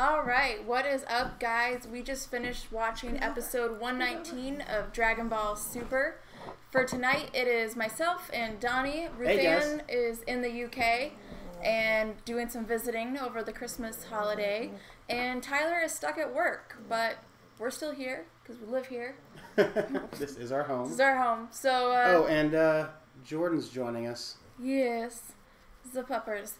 Alright, what is up, guys? We just finished watching episode 119 of Dragon Ball Super. For tonight, it is myself and Donnie. Ruthann is in the UK and doing some visiting over the Christmas holiday. And Tyler is stuck at work, but we're still here because we live here. This is our home. This is our home. So, and Jordan's joining us. Yes. The puppers.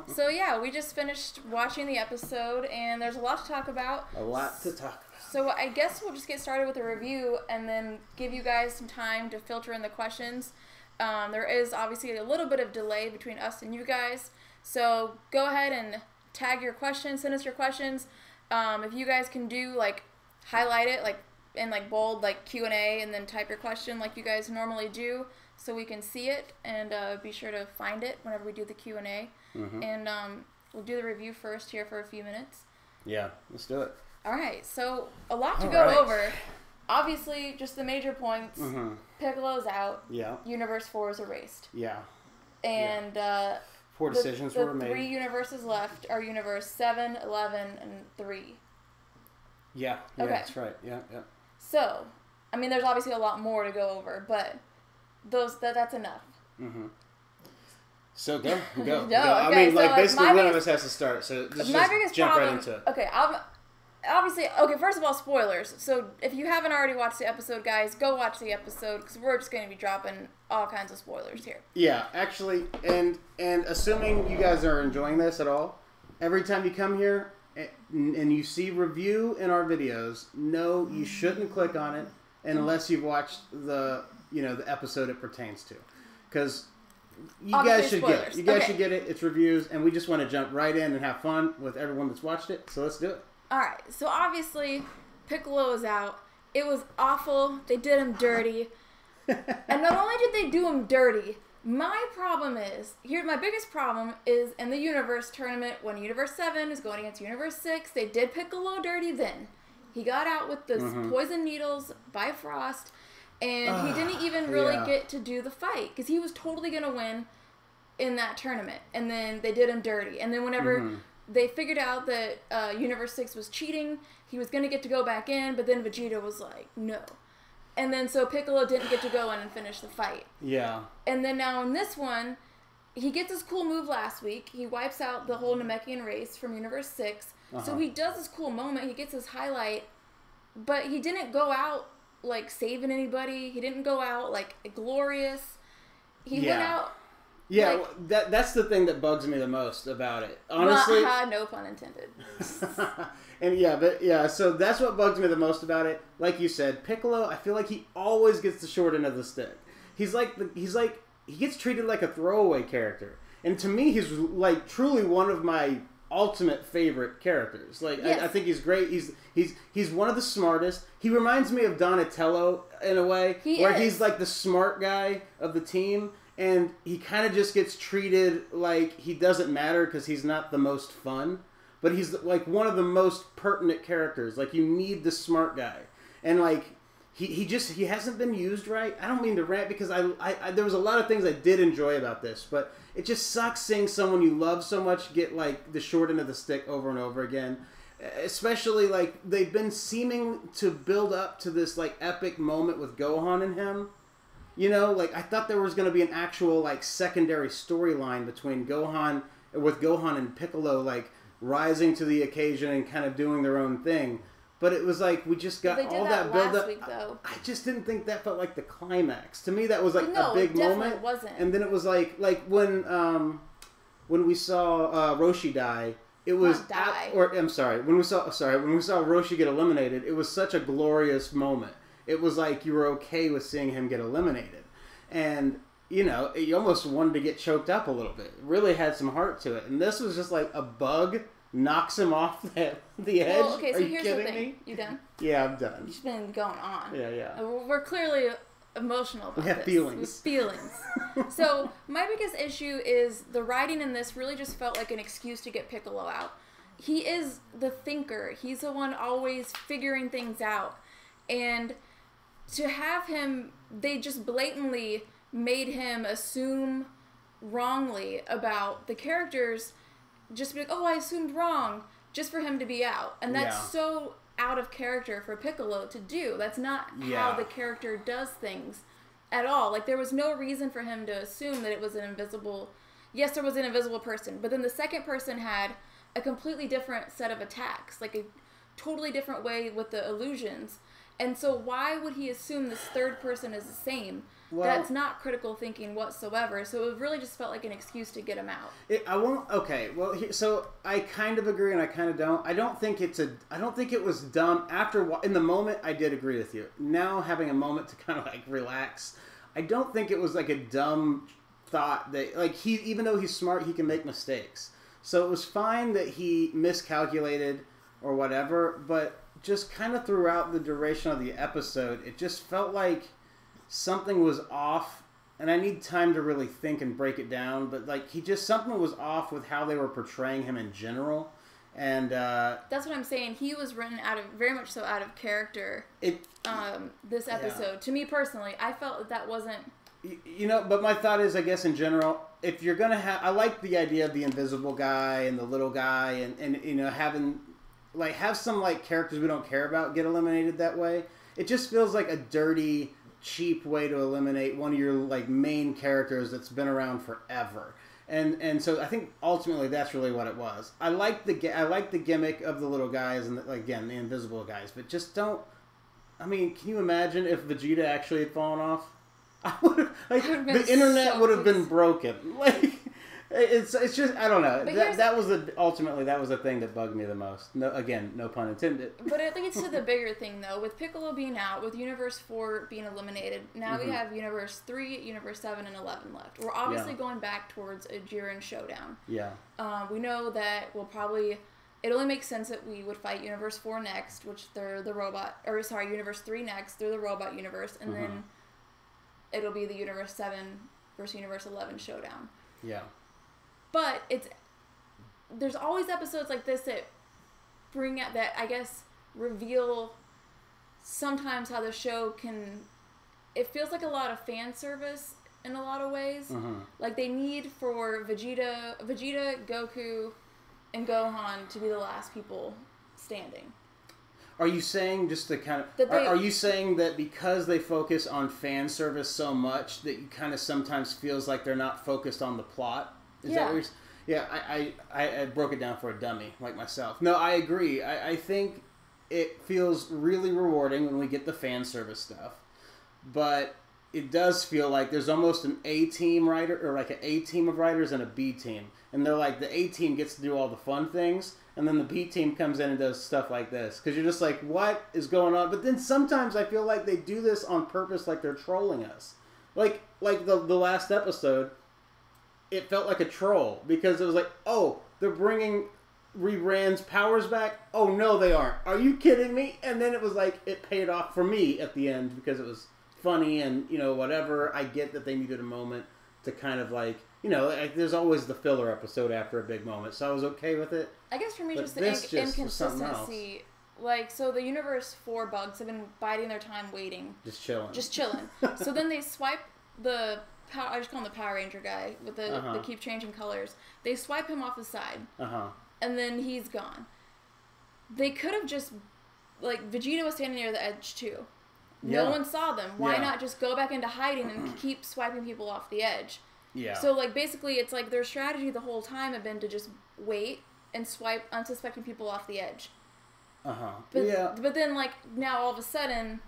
So yeah, we just finished watching the episode, and there's a lot to talk about. A lot to talk about. So I guess we'll just get started with a review, and then give you guys some time to filter in the questions. There is obviously a little bit of delay between us and you guys, so go ahead and tag your questions, send us your questions. If you guys can do, like, highlight it, like, in, like, bold, like, Q&A, and then type your question like you guys normally do, so we can see it, and be sure to find it whenever we do the Q&A. Mm-hmm. And we'll do the review first here for a few minutes. Yeah, let's do it. All right, so a lot to go over. Obviously, just the major points. Mm-hmm. Piccolo's out. Yeah. Universe 4 is erased. Yeah. And 4 decisions were made. The 3 universes left are Universe 7, 11, and 3. Yeah, okay. That's right. Yeah. So, I mean, there's obviously a lot more to go over, but that's enough. Mm-hmm. So go. No, Okay, I mean, like, basically one of us has to start, so just jump right into it. Okay, first of all, spoilers. So if you haven't already watched the episode, guys, go watch the episode, because we're just going to be dropping all kinds of spoilers here. Yeah, actually, and assuming you guys are enjoying this at all, every time you come here and you see review in our videos, no, you shouldn't click on it unless you've watched the episode it pertains to, because you guys should get it. You guys should get it. It's reviews, and we just want to jump right in and have fun with everyone that's watched it. So let's do it. All right. So obviously, Piccolo is out. It was awful. They did him dirty, and not only did they do him dirty, my biggest problem is in the Universe tournament when Universe 7 is going against Universe 6. They did Piccolo dirty then. He got out with the poison needles by Frost. And he didn't even really get to do the fight, because he was totally going to win in that tournament. And then they did him dirty. And then whenever they figured out that Universe 6 was cheating, he was going to get to go back in, but then Vegeta was like, no. And then so Piccolo didn't get to go in and finish the fight. Yeah. And then now in this one, he gets his cool move last week. He wipes out the whole Namekian race from Universe 6. So he does this cool moment. He gets his highlight, but he didn't go out like saving anybody. He didn't go out like glorious. He went out. Yeah, like, that's the thing that bugs me the most about it. Honestly, no pun intended. And so that's what bugs me the most about it. Like you said, Piccolo, I feel like he always gets the short end of the stick. He gets treated like a throwaway character. And to me, he's like truly one of my ultimate favorite characters. Like, yes. I think he's great. He's one of the smartest. He reminds me of Donatello in a way, he's like the smart guy of the team, and he kind of just gets treated like he doesn't matter because he's not the most fun, but he's like one of the most pertinent characters. Like, you need the smart guy, and like he hasn't been used right. I don't mean to rant, because I there was a lot of things I did enjoy about this, but it just sucks seeing someone you love so much get like the short end of the stick over and over again. Especially, like, they've been seeming to build up to this like epic moment with Gohan and him. Like, I thought there was going to be an actual like secondary storyline between Gohan and Piccolo, like rising to the occasion and kind of doing their own thing. But it was like we just got all that build up. Week, though. I just didn't think that felt like the climax. To me, that was like a big moment. It wasn't. And then it was like when we saw Roshi die. It was when we saw Roshi get eliminated, it was such a glorious moment. It was like you were okay with seeing him get eliminated, and you almost wanted to get choked up a little bit. It really had some heart to it, and this was just like a bug knocks him off the edge. Well, okay, so here's the thing. Me? You done? Yeah, I'm done. You've been going on. Yeah. We're clearly emotional about this. We have feelings. So my biggest issue is the writing in this really just felt like an excuse to get Piccolo out. He is the thinker. He's the one always figuring things out. And to have him, they just blatantly made him assume wrongly about the characters. Just be like, oh, I assumed wrong. just for him to be out. And that's so out of character for Piccolo to do. That's not how the character does things at all. Like, there was no reason for him to assume that it was an invisible... Yes, there was an invisible person, but then the second person had a completely different set of attacks, like a totally different way with the illusions. And so why would he assume this third person is the same? Well, that's not critical thinking whatsoever. So it really just felt like an excuse to get him out. Okay. Well, so I kind of agree and I kind of don't. I don't think it was dumb. In the moment, I did agree with you. Now having a moment to kind of like relax, I don't think it was like a dumb thought that like even though he's smart, he can make mistakes. So it was fine that he miscalculated or whatever, but just kind of throughout the duration of the episode, it just felt like something was off, and I need time to really think and break it down, but like something was off with how they were portraying him in general, and that's what I'm saying. He was written very much so out of character. This episode, to me personally, I felt that wasn't. But my thought is, I guess in general, if you're gonna I like the idea of the invisible guy and the little guy, and having have some like characters we don't care about get eliminated that way. It just feels like a dirty, cheap way to eliminate one of your like main characters that's been around forever. And so I think ultimately that's really what it was. I like the gimmick of the little guys and the invisible guys, but just don't. I mean, can you imagine if Vegeta actually had fallen off? The internet would have been broken. Like it's just I don't know. That was the thing that bugged me the most. No pun intended. But it leads to the bigger thing though. With Piccolo being out, with Universe 4 being eliminated, now we have Universe 3, Universe 7, and 11 left. We're obviously going back towards a Jiren showdown. Yeah. We know that it only makes sense that we would fight Universe 4 next, which they're the robot, Universe 3 next, they're the robot universe, and then it'll be the Universe 7 versus Universe 11 showdown. Yeah. But there's always episodes like this that bring out that, I guess, reveal sometimes how the show it feels like a lot of fan service in a lot of ways. Like they need for Vegeta, Goku, and Gohan to be the last people standing. Are you saying just to kind of... Are you saying that because they focus on fan service so much that you kind of sometimes feels like they're not focused on the plot? Is that what you're... Yeah, I broke it down for a dummy like myself. No, I agree. I think it feels really rewarding when we get the fan service stuff. But it does feel like there's almost an A-team writer, or like an A-team of writers and a B-team. And they're like, the A-team gets to do all the fun things, and then the B-team comes in and does stuff like this. Because you're just like, what is going on? But then sometimes I feel like they do this on purpose, like they're trolling us. Like the last episode, it felt like a troll. Because it was like, oh, they're bringing Rerand's powers back? Oh, no, they aren't. Are you kidding me? And then it was like, it paid off for me at the end because it was funny and, whatever. I get that they needed a moment to kind of like... there's always the filler episode after a big moment, so I was okay with it. I guess for me, just the inconsistency. Like, so the Universe 4 bugs have been biding their time waiting. Just chilling. So then they swipe the... I just call him the Power Ranger guy with the keep changing colors. They swipe him off the side. And then he's gone. They could have just... Like, Vegeta was standing near the edge, too. No one saw them. Why not just go back into hiding and keep swiping people off the edge? Yeah. So, like, basically, it's like their strategy the whole time had been to just wait and swipe unsuspecting people off the edge. But then, like, now all of a sudden,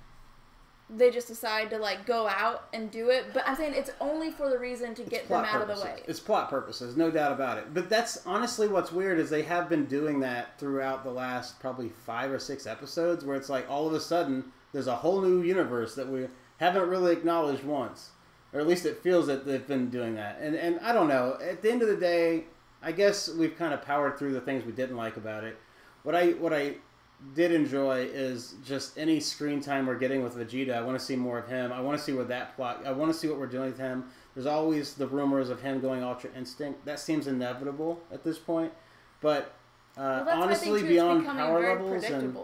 they just decide to, like, go out and do it. But I'm saying it's only for the reason to get them out of the way. It's plot purposes, no doubt about it. But that's honestly what's weird is they have been doing that throughout the last probably 5 or 6 episodes where it's like all of a sudden there's a whole new universe that we haven't really acknowledged once. Or at least it feels that they've been doing that. And I don't know. At the end of the day, I guess we've kind of powered through the things we didn't like about it. What I did enjoy is just any screen time we're getting with Vegeta. I want to see more of him. I want to see what I want to see what we're doing with him. There's always the rumors of him going Ultra Instinct. That seems inevitable at this point. But honestly, beyond power levels and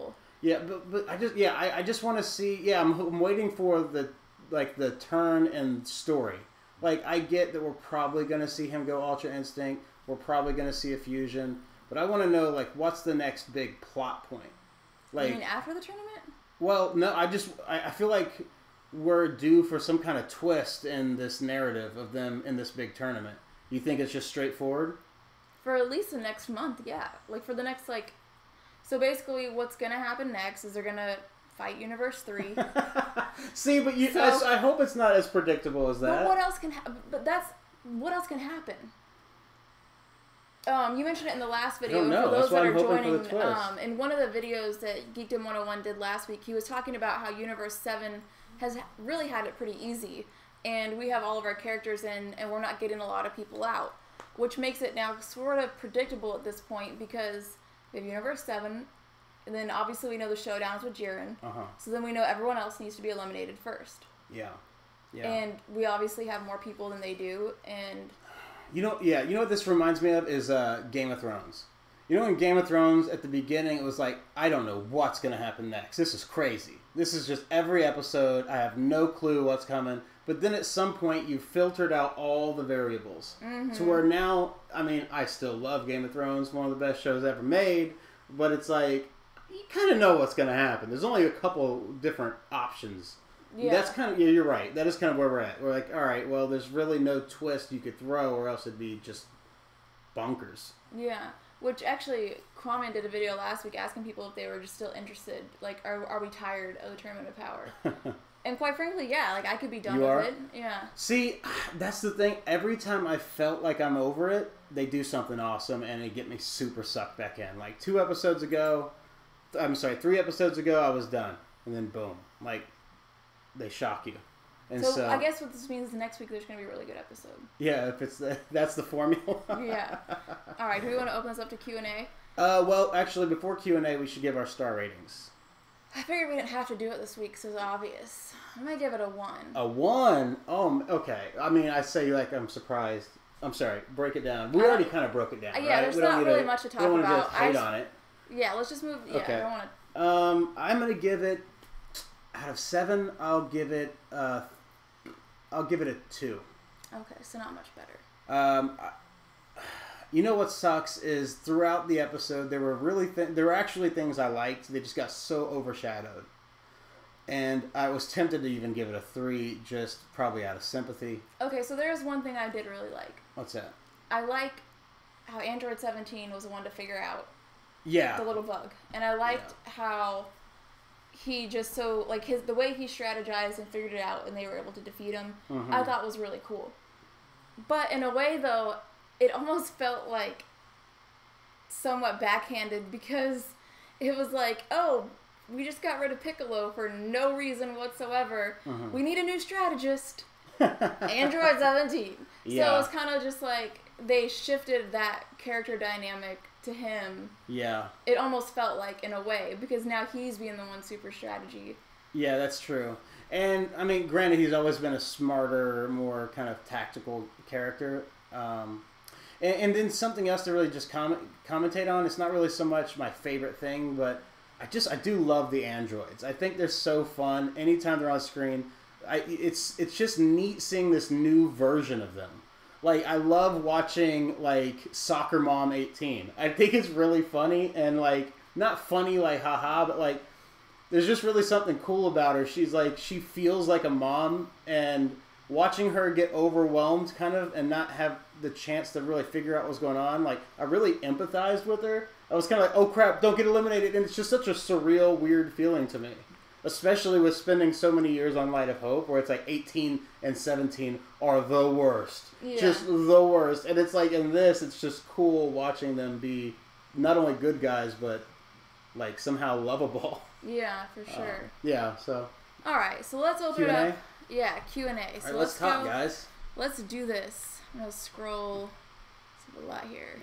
I just want to see. Yeah, I'm waiting for the turn and story. Like, I get that we're probably going to see him go Ultra Instinct. We're probably going to see a fusion. but I want to know, like, what's the next big plot point? Like, you mean after the tournament? Well, no, I feel like we're due for some kind of twist in this narrative of them in this big tournament. You think it's just straightforward? For at least the next month, yeah. Like, for the next, like... So, basically, what's going to happen next is they're going to fight Universe 3. See, but I hope it's not as predictable as that. But what else can happen? What else can happen? You mentioned it in the last video. I don't know. For those That's why that I'm are hoping joining, for the twist. in one of the videos that Geekdom 101 did last week, he was talking about how Universe 7 has really had it pretty easy. And we have all of our characters in, and we're not getting a lot of people out. Which makes it now sort of predictable at this point, because we have Universe 7, and then obviously we know the showdowns with Jiren. So then we know everyone else needs to be eliminated first. Yeah. And we obviously have more people than they do, and... You know what this reminds me of is Game of Thrones. You know, in Game of Thrones, at the beginning, it was like, I don't know what's going to happen next. This is crazy. This is just every episode. I have no clue what's coming. But then at some point, you filtered out all the variables. To where now, I mean, I still love Game of Thrones, one of the best shows ever made. But it's like, you kind of know what's going to happen. There's only a couple different options. Yeah. That's kind of, you're right. That is kind of where we're at. We're like, all right, well, there's really no twist you could throw, or else it'd be just bonkers. Yeah. Which actually, Kwame did a video last week asking people if they were just still interested. Like, are we tired of the Tournament of Power? And quite frankly, yeah. Like, I could be done with it. Yeah. See, that's the thing. Every time I felt like I'm over it, they do something awesome, and they get me super sucked back in. Like, 3 episodes ago, I was done. And then boom. Like, they shock you. And so I guess what this means is next week there's going to be a really good episode. Yeah, if it's that's the formula. Yeah. All right, do we want to open this up to Q&A? Well, actually, before Q&A, we should give our star ratings. I figured we didn't have to do it this week, so it's obvious. I'm going to give it a 1. A 1? Oh, okay. I mean, I say, like, I'm surprised. I'm sorry, break it down. We already kind of broke it down, yeah, right? there's not really much to talk about. We don't want to just hate on it. Yeah, let's just move. Yeah, okay. I don't want to... I'm going to give it... Out of 7, I'll give it a 2. Okay, so not much better. You know what sucks is throughout the episode there were actually things I liked. They just got so overshadowed, and I was tempted to even give it a 3, just probably out of sympathy. Okay, so there's one thing I did really like. What's that? I like how Android 17 was the one to figure out. Yeah. The little bug, and I liked how. He just the way he strategized and figured it out, and they were able to defeat him. I thought was really cool. But in a way, though, it almost felt like somewhat backhanded, because it was like, oh, we just got rid of Piccolo for no reason whatsoever. We need a new strategist. Android 17. Yeah. So it was kind of just like they shifted that character dynamic to him. Yeah. It almost felt like, in a way, because now he's being the one super strategy. Yeah, that's true. And, I mean, granted, he's always been a smarter, more kind of tactical character. And then something else to really just commentate on, it's not really so much my favorite thing, but I do love the androids. I think they're so fun. Anytime they're on screen, it's just neat seeing this new version of them. Like, I love watching, like, Soccer Mom 18. I think it's really funny, and, like, not funny like haha, but, like, there's just really something cool about her. She's, like, she feels like a mom, and watching her get overwhelmed, kind of, and not have the chance to really figure out what's going on, like, I really empathized with her. I was kind of like, oh, crap, don't get eliminated, and it's just such a surreal, weird feeling to me. Especially with spending so many years on Light of Hope, where it's like 18 and 17 are the worst. Yeah. Just the worst. And it's like, in this, it's just cool watching them be not only good guys, but like somehow lovable. Yeah, for sure. Yeah, so. Alright, so let's open Q&A? it up. Yeah, Q&A. So right, let's talk, guys. Let's do this. I'm going to scroll. There's a lot here.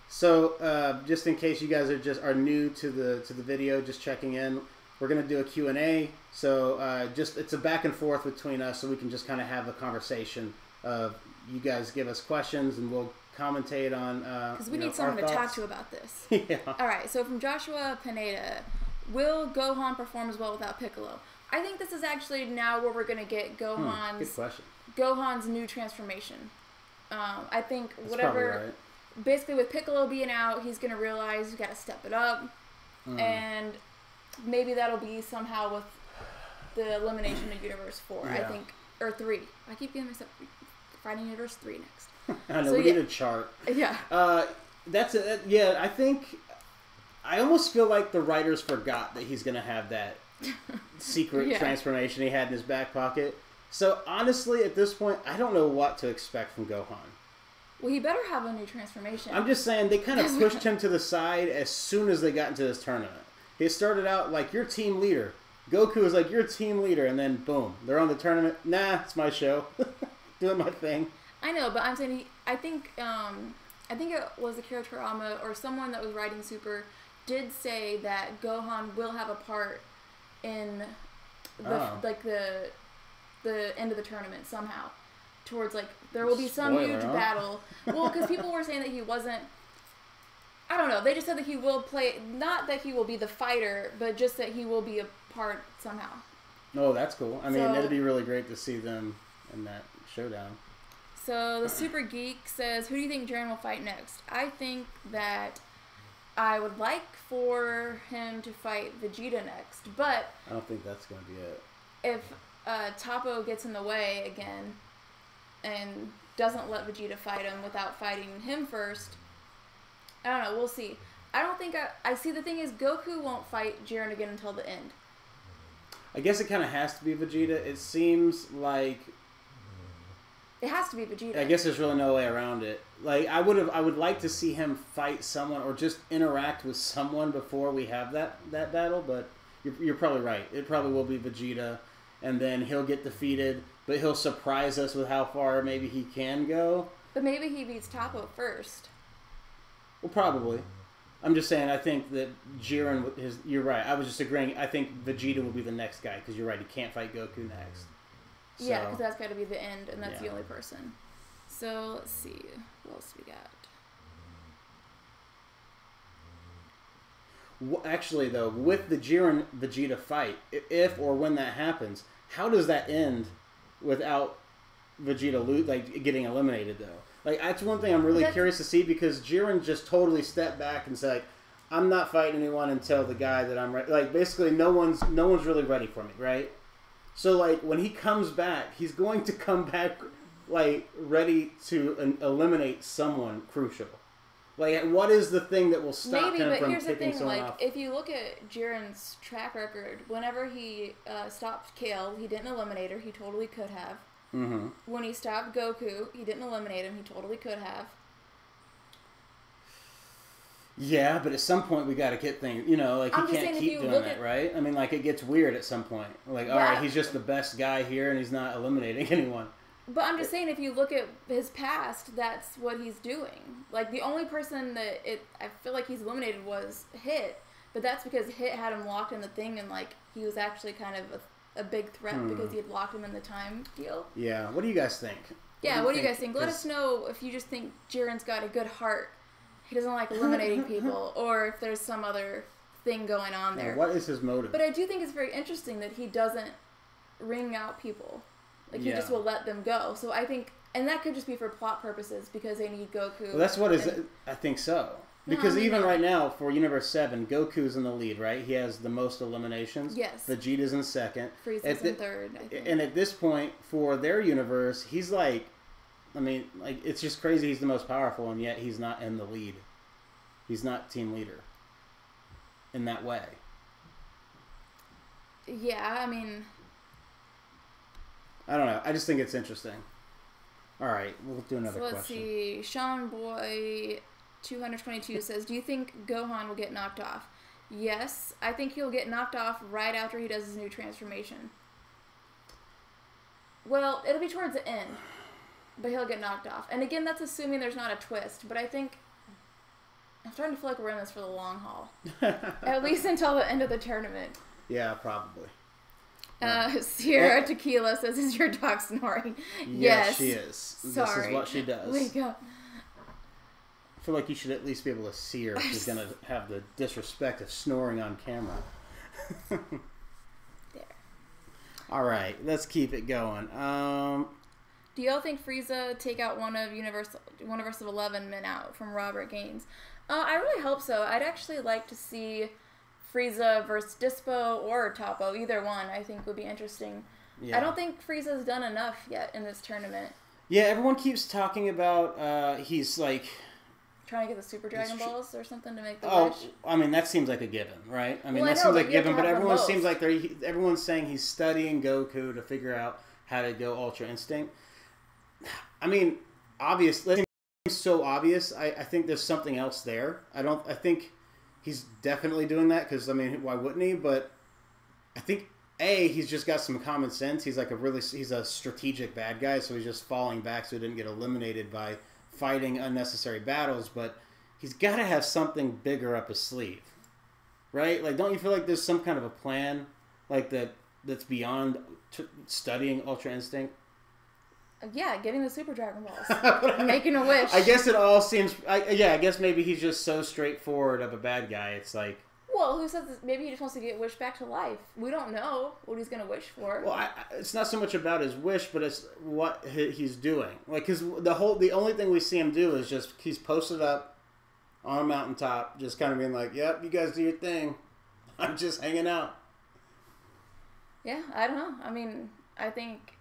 So, just in case you guys are new to the video, just checking in, we're going to do a Q&A, so it's a back and forth between us, so we can just kind of have a conversation of you guys give us questions, and we'll commentate on because we need someone to talk to about this. Yeah. All right, so from Joshua Pineda, will Gohan perform as well without Piccolo? I think this is actually now where we're going to get good question. Gohan's new transformation. I think That's whatever... probably right. basically with Piccolo being out, he's going to realize he's got to step it up. And maybe that'll be somehow with the elimination of Universe 4, I think. Or 3. I keep getting mixed up. Fighting Universe 3 next. I know, we need a chart. Yeah. I think... I almost feel like the writers forgot that he's going to have that secret transformation he had in his back pocket. So, honestly, at this point, I don't know what to expect from Gohan. Well, he better have a new transformation. I'm just saying, they kind of pushed him to the side as soon as they got into this tournament. He started out like, you're team leader. Goku was like, you're team leader. And then, boom, they're on the tournament. Nah, it's my show. Doing my thing. I know, but I'm saying, I think it was Akira Toriyama or someone that was writing Super did say that Gohan will have a part in the end of the tournament somehow. Towards, like, there will be some huge battle. Well, because people were saying that he wasn't... I don't know. They just said that he will play... Not that he will be the fighter, but just that he will be a part somehow. Oh, that's cool. I mean, it'd be really great to see them in that showdown. So, the Super Geek says, who do you think Jiren will fight next? I think that I would like for him to fight Vegeta next, but... I don't think that's going to be it. If Toppo gets in the way again... and doesn't let Vegeta fight him without fighting him first. I don't know, we'll see. I don't think I see the thing is Goku won't fight Jiren again until the end. I guess it kind of has to be Vegeta. It seems like... It has to be Vegeta. I guess there's really no way around it. Like, I would like to see him fight someone or just interact with someone before we have that battle, but you're probably right. It probably will be Vegeta, and then he'll get defeated... But he'll surprise us with how far maybe he can go. But maybe he beats Toppo first. Well, probably. I'm just saying, I think that Jiren, you're right. I was just agreeing. I think Vegeta will be the next guy, because you're right. He can't fight Goku next. So, yeah, because that's got to be the end, and that's the only person. So, let's see. What else we got? Actually, though, with the Jiren-Vegeta fight, if or when that happens, how does that end... without Vegeta getting eliminated, though? Like, that's one thing I'm really curious to see, because Jiren just totally stepped back and said, like, I'm not fighting anyone until the guy that I'm ready. Like, basically, no one's really ready for me, right? So, like, when he comes back, he's going to come back, like, ready to eliminate someone crucial. Like, what is the thing that will stop him from picking someone off? If you look at Jiren's track record, whenever he stopped Kale, he didn't eliminate her. He totally could have. Mm-hmm. When he stopped Goku, he didn't eliminate him. He totally could have. Yeah, but at some point we got to get things, you know, like, he can't keep doing that, right? I mean, like, it gets weird at some point. Like, all right, he's just the best guy here and he's not eliminating anyone. But I'm just saying, if you look at his past, that's what he's doing. Like, the only person that I feel like he's eliminated was Hit, but that's because Hit had him locked in the thing, and, like, he was actually kind of a big threat because he had locked him in the time deal. Yeah, what do you guys think? Yeah, what do you guys think? Let us know if you just think Jiren's got a good heart. He doesn't like eliminating people, or if there's some other thing going on there. What is his motive? But I do think it's very interesting that he doesn't ring out people. Like, he just will let them go. So I think, and that could just be for plot purposes because they need Goku. Well, that's what I think so. Because even right now, for Universe 7, Goku's in the lead, right? He has the most eliminations. Yes. Vegeta's in second. Frieza's in third, I think. And at this point, for their universe, he's like, I mean, like, it's just crazy he's the most powerful, and yet he's not in the lead. He's not team leader in that way. Yeah, I mean... I don't know. I just think it's interesting. All right, we'll do another question. Let's see. Sean Boy 222 says, do you think Gohan will get knocked off? Yes, I think he'll get knocked off right after he does his new transformation. Well, it'll be towards the end, but he'll get knocked off. And again, that's assuming there's not a twist, but I think... I'm starting to feel like we're in this for the long haul. At least until the end of the tournament. Yeah, probably. Sierra Tequila says, is your dog snoring? Yes, she is. Sorry. This is what she does. Wake up. I feel like you should at least be able to see her if she's going to have the disrespect of snoring on camera. There. All right, let's keep it going. Do y'all think Frieza take out one of Universal 11 men out from Robert Gaines? I really hope so. I'd actually like to see Frieza versus Dispo or Toppo. Either one, I think, would be interesting. Yeah. I don't think Frieza's done enough yet in this tournament. Yeah, everyone keeps talking about he's like trying to get the Super Dragon Balls or something to make the wish. I mean, that seems like a given, right? I mean, that seems like a given, but everyone seems like everyone's saying he's studying Goku to figure out how to go Ultra Instinct. I mean, obviously, it's so obvious. I think there's something else there. I think he's definitely doing that because, I mean, why wouldn't he? But I think, he's just got some common sense. He's he's a strategic bad guy, so he's just falling back so he didn't get eliminated by fighting unnecessary battles. But he's got to have something bigger up his sleeve, right? Like, don't you feel like there's some kind of a plan like that's beyond studying Ultra Instinct? Yeah, getting the Super Dragon Balls. Making a wish. I guess it all seems... I guess maybe he's just so straightforward of a bad guy. It's like... Well, who says this? Maybe he just wants to get wished back to life. We don't know what he's going to wish for. Well, it's not so much about his wish, but it's what he's doing. Like, because the only thing we see him do is just... He's posted up on a mountaintop, just kind of being like, yep, you guys do your thing. I'm just hanging out. Yeah, I don't know. I mean, I think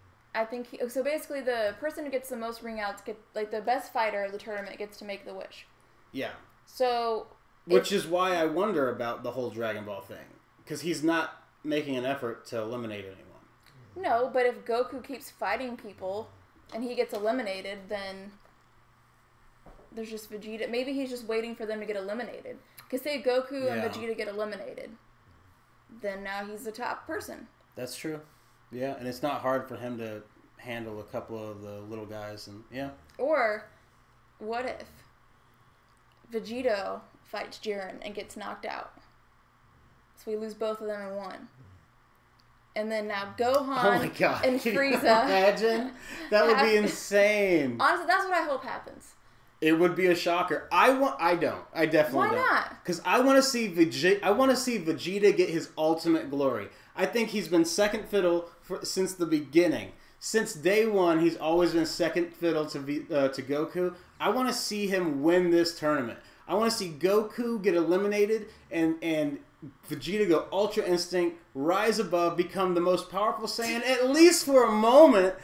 so basically the person who gets the most ring outs, like the best fighter of the tournament gets to make the wish. Yeah. So... Which is why I wonder about the whole Dragon Ball thing. Because he's not making an effort to eliminate anyone. No, but if Goku keeps fighting people and he gets eliminated, then there's just Vegeta. Maybe he's just waiting for them to get eliminated. Because say Goku and Vegeta get eliminated, then now he's the top person. That's true. Yeah, and it's not hard for him to handle a couple of the little guys, and yeah. Or, what if Vegito fights Jiren and gets knocked out? So we lose both of them in one. And then now Gohan and Frieza. Imagine? That would be insane. Honestly, that's what I hope happens. It would be a shocker. I definitely don't. Why not? Because I want to see Vegeta get his ultimate glory. I think he's been second fiddle since the beginning. Since day one, he's always been second fiddle to Goku. I want to see him win this tournament. I want to see Goku get eliminated and Vegeta go Ultra Instinct, rise above, become the most powerful Saiyan, at least for a moment.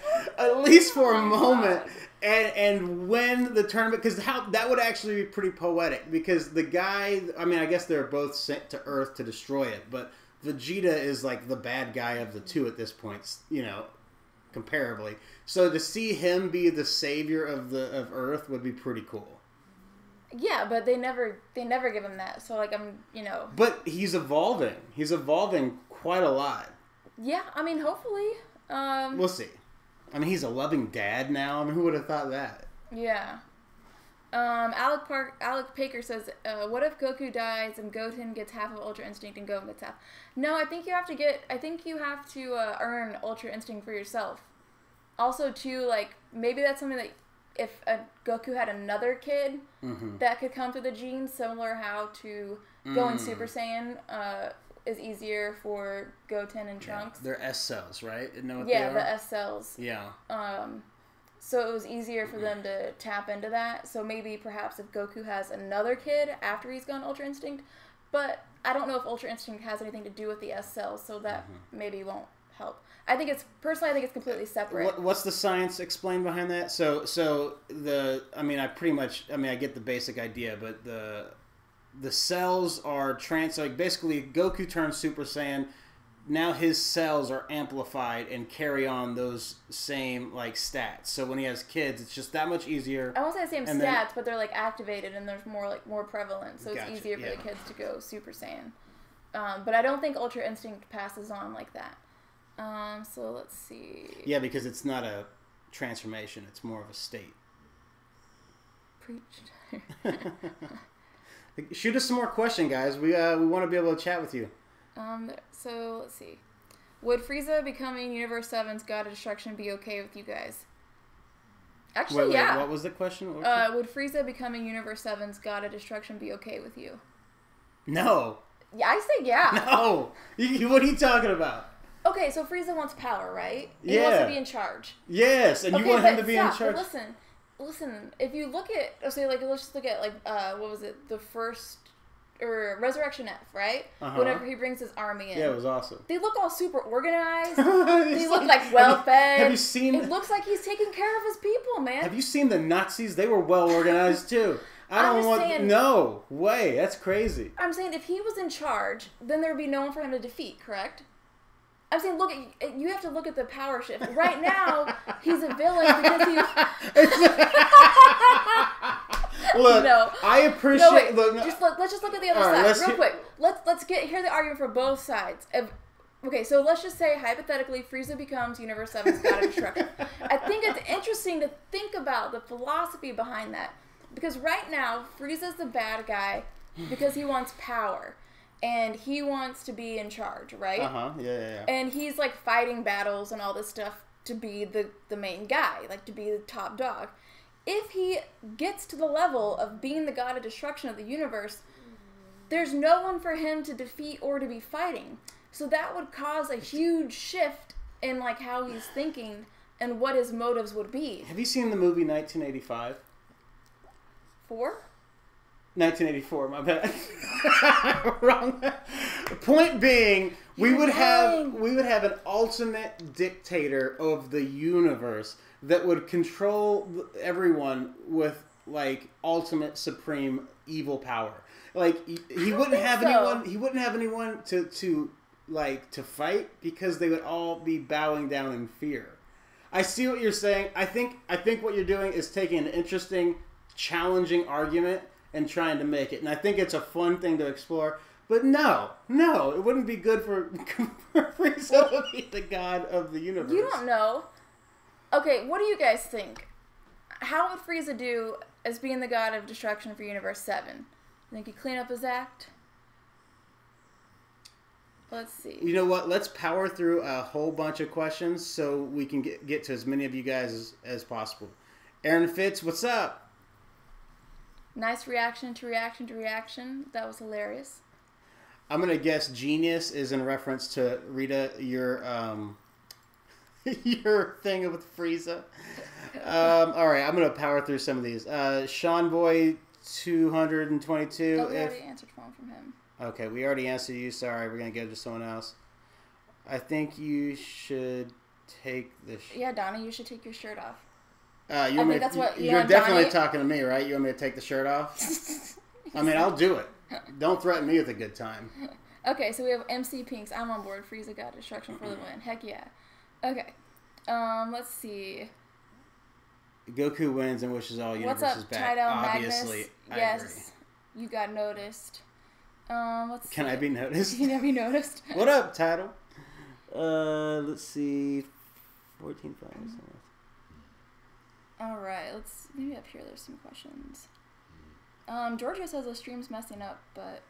And win the tournament, because that would actually be pretty poetic. Because the guy, I mean, I guess they're both sent to Earth to destroy it, but Vegeta is like the bad guy of the two at this point, comparably. So to see him be the savior of Earth would be pretty cool. Yeah, but they never give him that. So like But he's evolving. He's evolving quite a lot. Yeah, I mean, hopefully. We'll see. I mean, he's a loving dad now. I mean, who would have thought that? Yeah. Alec Paker says, what if Goku dies and Goten gets half of Ultra Instinct and Goten gets half? No, I think you have to earn Ultra Instinct for yourself. Also, too, like, maybe that's something that if Goku had another kid that could come through the genes, similar how to going Super Saiyan is easier for Goten and Trunks. They're S cells, right? The S cells. Yeah. So it was easier for them to tap into that. So maybe perhaps if Goku has another kid after he's gone Ultra Instinct, but I don't know if Ultra Instinct has anything to do with the S cells, so that maybe won't help. I think it's completely separate. What's the science explained behind that? I get the basic idea, but the cells are like basically Goku turns Super Saiyan. Now his cells are amplified and carry on those same like stats. So when he has kids, it's just that much easier. I won't say the same stats, but they're like activated and there's more prevalent. So it's easier for the kids to go Super Saiyan. But I don't think Ultra Instinct passes on like that. So let's see. Yeah, because it's not a transformation; it's more of a state. Preached. Shoot us some more questions, guys. We want to be able to chat with you. So let's see. Would Frieza becoming Universe 7's God of Destruction be okay with you guys? Actually, yeah. What was the question? Would Frieza becoming Universe 7's God of Destruction be okay with you? No. Yeah, I say yeah. No. What are you talking about? Okay, so Frieza wants power, right? Yeah. He wants to be in charge. Yes, and you want him to be in charge. Listen. If you look at, let's just look at what was it? The first or Resurrection F, right? Whenever he brings his army in. Yeah, it was awesome. They look all super organized. They look like well fed. Have you seen? It looks like he's taking care of his people, man. Have you seen the Nazis? They were well organized too. No way. That's crazy. I'm saying if he was in charge, then there would be no one for him to defeat. Correct? I'm saying, you have to look at the power shift. Right now, he's a villain because he... Look, no. I appreciate... Let's just look at the other side real quick. Let's hear the argument for both sides. Okay, so let's just say, hypothetically, Frieza becomes Universe 7's God of Destruction. I think it's interesting to think about the philosophy behind that. Because right now, Frieza's the bad guy because he wants power. And he wants to be in charge, right? Yeah. And he's like fighting battles and all this stuff to be the main guy, like to be the top dog. If he gets to the level of being the god of destruction of the universe, there's no one for him to defeat or to be fighting. So that would cause a huge shift in like how he's thinking and what his motives would be. Have you seen the movie 1985? 1984, my bad. Wrong. Point being, we would have an ultimate dictator of the universe that would control everyone with like ultimate supreme evil power. Like he wouldn't have anyone. He wouldn't have anyone to fight because they would all be bowing down in fear. I see what you're saying. I think what you're doing is taking an interesting, challenging argument and trying to make it. And I think it's a fun thing to explore. But no, it wouldn't be good for Frieza to be the god of the universe. You don't know. Okay, what do you guys think? How would Frieza do as being the god of destruction for Universe 7? Think he'd clean up his act? Let's see. You know what? Let's power through a whole bunch of questions so we can get to as many of you guys as possible. Aaron Fitz, what's up? Nice reaction to reaction to reaction. That was hilarious. I'm going to guess genius is in reference to Rita, your thing with Frieza. All right, I'm going to power through some of these. Sean Boy 222. Oh, we already answered one from him. Okay, we already answered you. Sorry, we're going to go to someone else. I think you should take the... Yeah, Donnie, you should take your shirt off. You're definitely talking to me, right? You want me to take the shirt off? I mean, I'll do it. Don't threaten me with a good time. Okay, so we have MC Pinks. I'm on board. Frieza got destruction for the win. Heck yeah. Okay. Let's see. Goku wins and wishes all universes back. Obviously, yes, agree. You got noticed. Let's see. Can I be noticed? Can I be noticed? What up, Title? Let's see. 14 followers. All right, maybe up here there's some questions. Georgia says the stream's messing up, but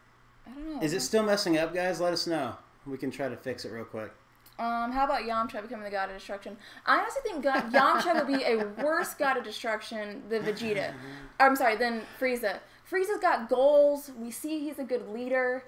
I don't know. Is it still messing up, guys? Let us know. We can try to fix it real quick. How about Yamcha becoming the god of destruction? I honestly think Yamcha would be a worse god of destruction than Vegeta. Than Frieza. Frieza's got goals. We see he's a good leader.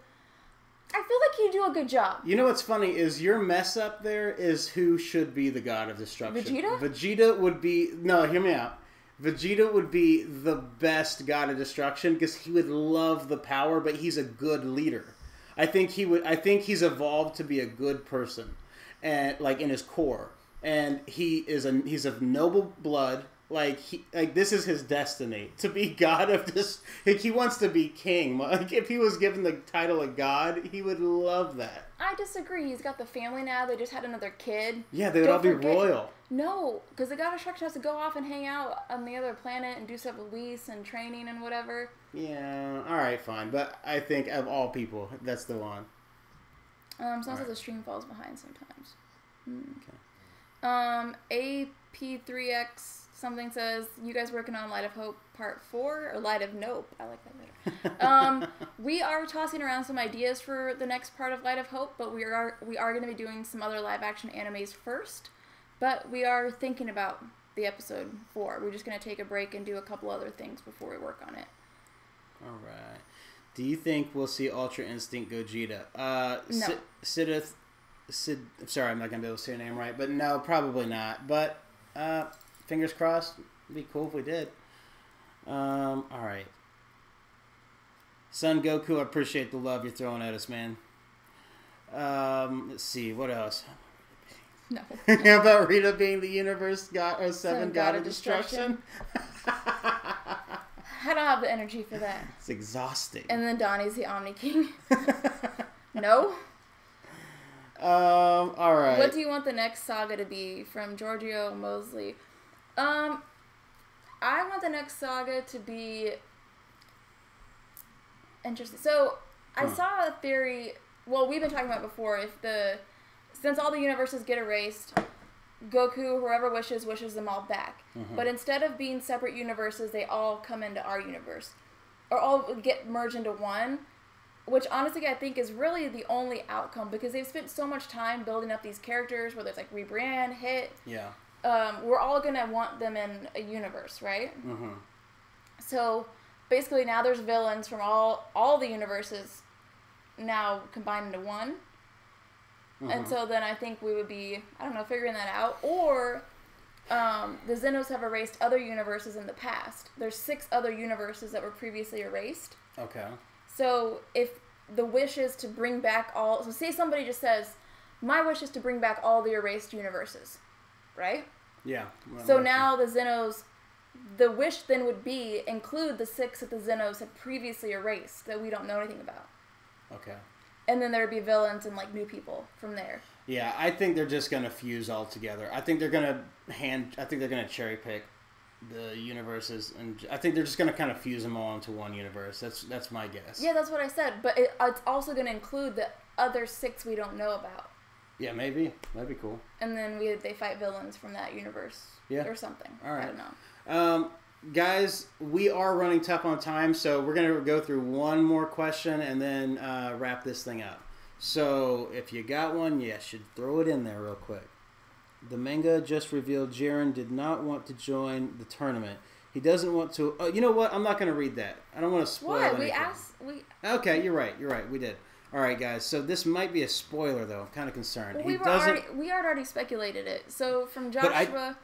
I feel like he'd do a good job. You know what's funny is your mess up there is who should be the god of destruction. Vegeta? Vegeta would be... No, hear me out. Vegeta would be the best god of destruction because he would love the power, but he's a good leader. I think he's evolved to be a good person, and like in his core. And he's of noble blood. This is his destiny to be god of this. He wants to be king. Like if he was given the title of god, he would love that. I disagree. He's got the family now. They just had another kid. Yeah, they would all be royal. No, because the god of destruction has to go off and hang out on the other planet and do stuff with Whis and training and whatever. Yeah, all right, fine. But I think of all people, that's the one. Sometimes the stream falls behind sometimes. Okay. AP3X something says, you guys working on Light of Hope Part 4 or Light of Nope? I like that better. We are tossing around some ideas for the next part of Light of Hope, but we are going to be doing some other live action animes first. But we are thinking about the episode 4. We're just going to take a break and do a couple other things before we work on it. All right. Do you think we'll see Ultra Instinct Gogeta? No. Sidith I'm sorry, I'm not gonna be able to say your name right, but no, probably not. But fingers crossed. It'd be cool if we did. All right. Son Goku, I appreciate the love you're throwing at us, man. Let's see, what else? No. How about Rita being the universe god or seven god of destruction? I don't have the energy for that. It's exhausting. And then Donnie's the Omni King. No. All right. What do you want the next saga to be from Giorgio Mosley? I want the next saga to be interesting. So I saw a theory. Well, we've been talking about before. Since all the universes get erased, Goku, whoever wishes them all back. Mm-hmm. But instead of being separate universes, they all come into our universe, or all get merged into one. Which honestly, I think is really the only outcome because they've spent so much time building up these characters, whether it's like rebrand, hit. Yeah. We're all gonna want them in a universe, right? Mm-hmm. So basically, now there's villains from all the universes now combined into one. Mm-hmm. And so then I think we would be, I don't know, figuring that out. Or the Xenos have erased other universes in the past. There's 6 other universes that were previously erased. Okay. So if the wish is to bring back all... So say somebody just says, my wish is to bring back all the erased universes. Right? Yeah. So now the Xenos... The wish then would be include the 6 that the Xenos had previously erased that we don't know anything about. Okay. And then there would be villains and like new people from there. Yeah, I think they're just gonna fuse all together. I think they're gonna cherry pick the universes, and I think they're just gonna kind of fuse them all into one universe. That's my guess. Yeah, that's what I said. But it's also gonna include the other 6 we don't know about. Yeah, maybe that'd be cool. And then they fight villains from that universe. Yeah. Or something. All right. I don't know. Guys, we are running tough on time, so we're going to go through one more question and then wrap this thing up. So, if you got one, you should throw it in there real quick. The manga just revealed Jiren did not want to join the tournament. He doesn't want to... Oh, you know what? I'm not going to read that. I don't want to spoil anything. Okay, you're right. We did. All right, guys. So, this might be a spoiler, though. I'm kind of concerned. Well, we had already speculated it. So, from Joshua...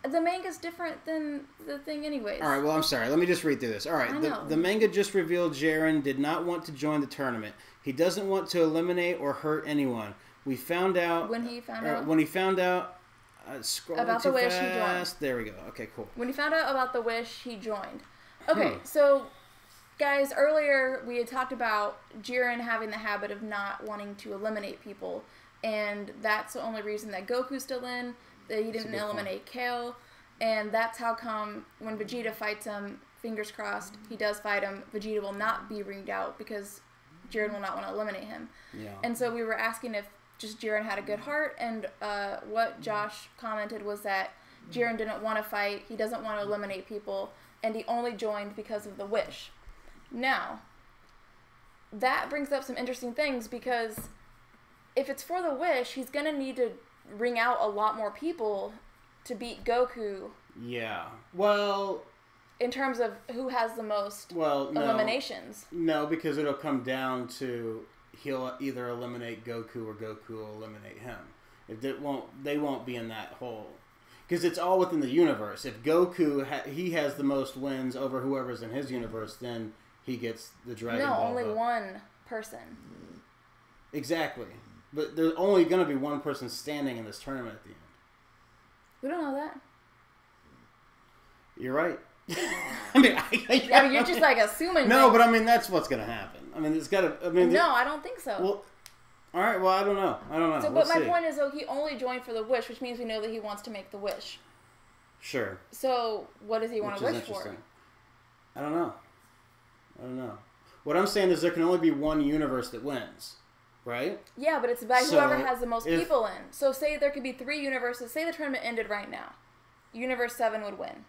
The manga's different than the thing anyways. All right, well, I'm sorry. Let me just read through this. All right, the manga just revealed Jiren did not want to join the tournament. He doesn't want to eliminate or hurt anyone. We found out... When he found out... About the wish, he joined. There we go. Okay, cool. When he found out about the wish, he joined. Okay, so, guys, earlier we had talked about Jiren having the habit of not wanting to eliminate people. And that's the only reason that Goku's still in... That he didn't eliminate Kale, and that's how come when Vegeta fights him, fingers crossed, he does fight him, Vegeta will not be ringed out because Jiren will not want to eliminate him. Yeah. And so we were asking if just Jiren had a good heart, and what Josh commented was that Jiren didn't want to fight, he doesn't want to eliminate people, and he only joined because of the wish. Now, that brings up some interesting things because if it's for the wish, he's going to need to ring out a lot more people to beat Goku. Yeah. Well... In terms of who has the most eliminations. No, because it'll come down to he'll either eliminate Goku or Goku will eliminate him. They won't be in that hole. Because it's all within the universe. If Goku, he has the most wins over whoever's in his universe, then he gets the Dragon Ball. No, only one person. Exactly. But there's only going to be one person standing in this tournament at the end. We don't know that. You're right. You're just like assuming. No, but I mean that's what's going to happen. I mean, it's got to. I mean, no, I don't think so. Well, all right. Well, I don't know. So, but my point is, though, he only joined for the wish, which means we know that he wants to make the wish. Sure. So, what does he want to wish for? I don't know. What I'm saying is there can only be one universe that wins. Right? Yeah, but it's by whoever has the most people in. So say there could be 3 universes. Say the tournament ended right now. Universe 7 would win.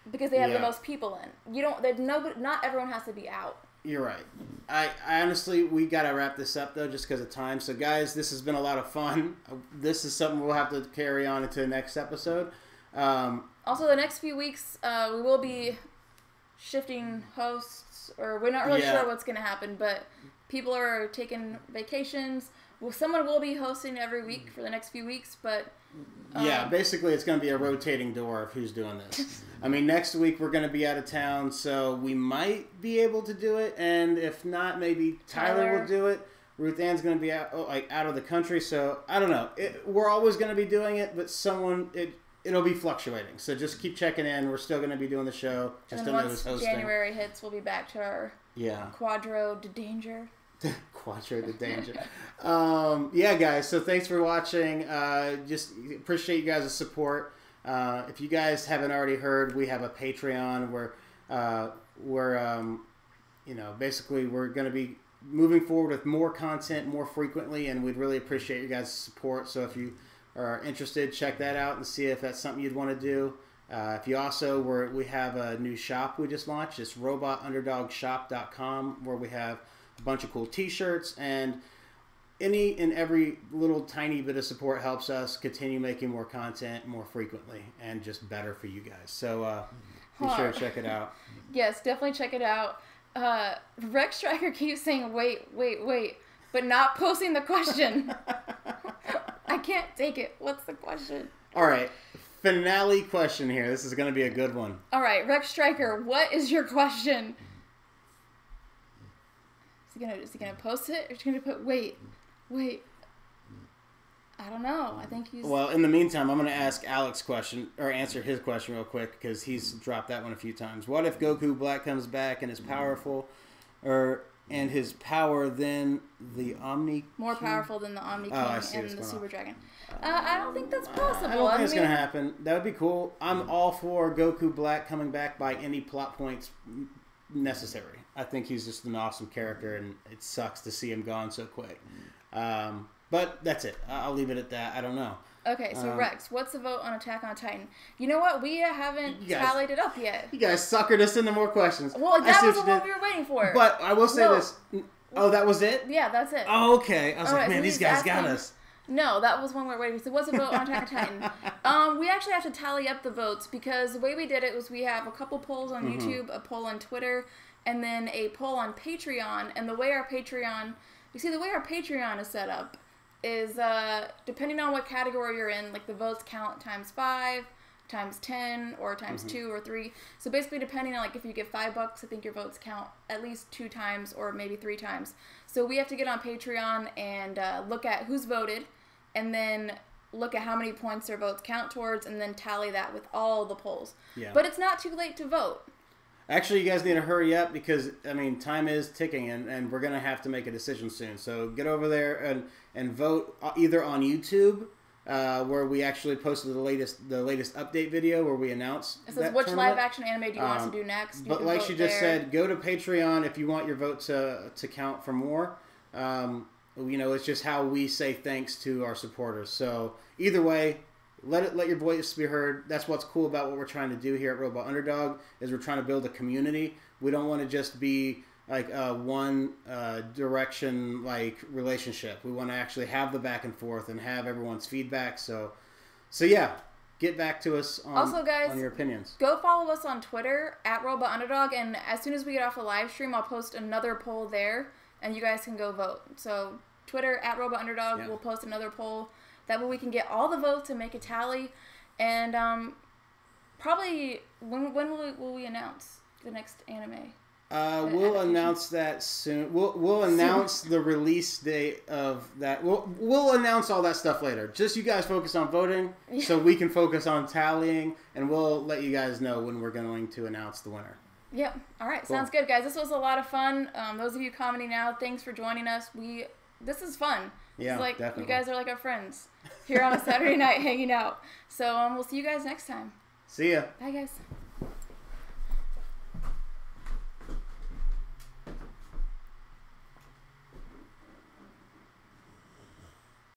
Because they have the most people in. Not everyone has to be out. You're right. I honestly, we got to wrap this up, though, just because of time. So, guys, this has been a lot of fun. This is something we'll have to carry on into the next episode. Also, the next few weeks, we will be shifting hosts, or we're not really sure what's going to happen, but people are taking vacations. Well, someone will be hosting every week for the next few weeks, but... yeah, basically it's going to be a rotating door of who's doing this. I mean, next week we're going to be out of town, so we might be able to do it, and if not, maybe Tyler will do it. Ruthann's going to be out of the country, so I don't know. We're always going to be doing it, but it'll be fluctuating. So just keep checking in. We're still going to be doing the show. Just and then once January hits, we'll be back to our Quadro de Danger. Quadro de Danger. Yeah, guys. So thanks for watching. Just appreciate you guys' support. If you guys haven't already heard, we have a Patreon where basically we're going to be moving forward with more content more frequently, and we'd really appreciate you guys' support. So if you are interested, check that out and see if that's something you'd want to do. If you also, we have a new shop we just launched. It's robotunderdogshop.com, where we have a bunch of cool t-shirts, and any and every little tiny bit of support helps us continue making more content more frequently and just better for you guys. So be sure to check it out. Yes, definitely check it out. Rex Striker keeps saying wait, but not posting the question. I can't take it. What's the question? All right, finale question here. This is going to be a good one. All right, Rex Striker, what is your question? Is he gonna post it, or is he gonna put wait? I don't know. I think he's... Well, in the meantime, I'm going to ask Alex question, or answer his question real quick, because he's dropped that one a few times. What if Goku Black comes back and is powerful, and his power then the Omni... More powerful than the Omni King and the Super Dragon. I don't think that's possible. I don't think it's going to happen. That would be cool. I'm all for Goku Black coming back by any plot points necessary. I think he's just an awesome character, and it sucks to see him gone so quick. But that's it. I'll leave it at that. I don't know. Okay, so Rex, what's the vote on Attack on Titan? You know what? We haven't tallied it up yet. You guys suckered us into more questions. Well, that was the one we were waiting for. But I will say this. Oh, that was it? Yeah, that's it. Oh, okay. I was like, man, these guys got us. No, that was one we were waiting for. So what's the vote on Attack on Titan? We actually have to tally up the votes, because the way we did it was we have a couple polls on YouTube, a poll on Twitter, and then a poll on Patreon. And the way our Patreon is set up is depending on what category you're in, like the votes count times 5, times 10, or times 2 or 3. So basically, depending on, like, if you give $5, I think your votes count at least 2 times or maybe 3 times. So we have to get on Patreon and look at who's voted, and then look at how many points their votes count towards, and then tally that with all the polls. Yeah. But it's not too late to vote. Actually, you guys need to hurry up, because, I mean, time is ticking, and we're going to have to make a decision soon. So get over there and vote either on YouTube, where we actually posted the latest update video where we announce it says which live-action anime do you want us to do next. But like she just said, go to Patreon if you want your vote to count for more. It's just how we say thanks to our supporters. So either way, let your voice be heard. That's what's cool about what we're trying to do here at Robot Underdog, is we're trying to build a community. We don't want to just be like a one direction like relationship. We want to actually have the back and forth and have everyone's feedback. So yeah, get back to us on your opinions. Go follow us on Twitter at Robot Underdog, and as soon as we get off a live stream, I'll post another poll there, and you guys can go vote. So Twitter at Robot Underdog, we'll post another poll. That way we can get all the votes and make a tally. And probably, when will we announce the next anime? We'll announce that soon. We'll announce the release date of that. We'll announce all that stuff later. Just you guys focus on voting, so we can focus on tallying, and we'll let you guys know when we're going to announce the winner. Yep. All right. Cool. Sounds good, guys. This was a lot of fun. Those of you commenting now, thanks for joining us. This is fun. Yeah, definitely. You guys are like our friends here on a Saturday night hanging out. So we'll see you guys next time. See ya. Bye, guys.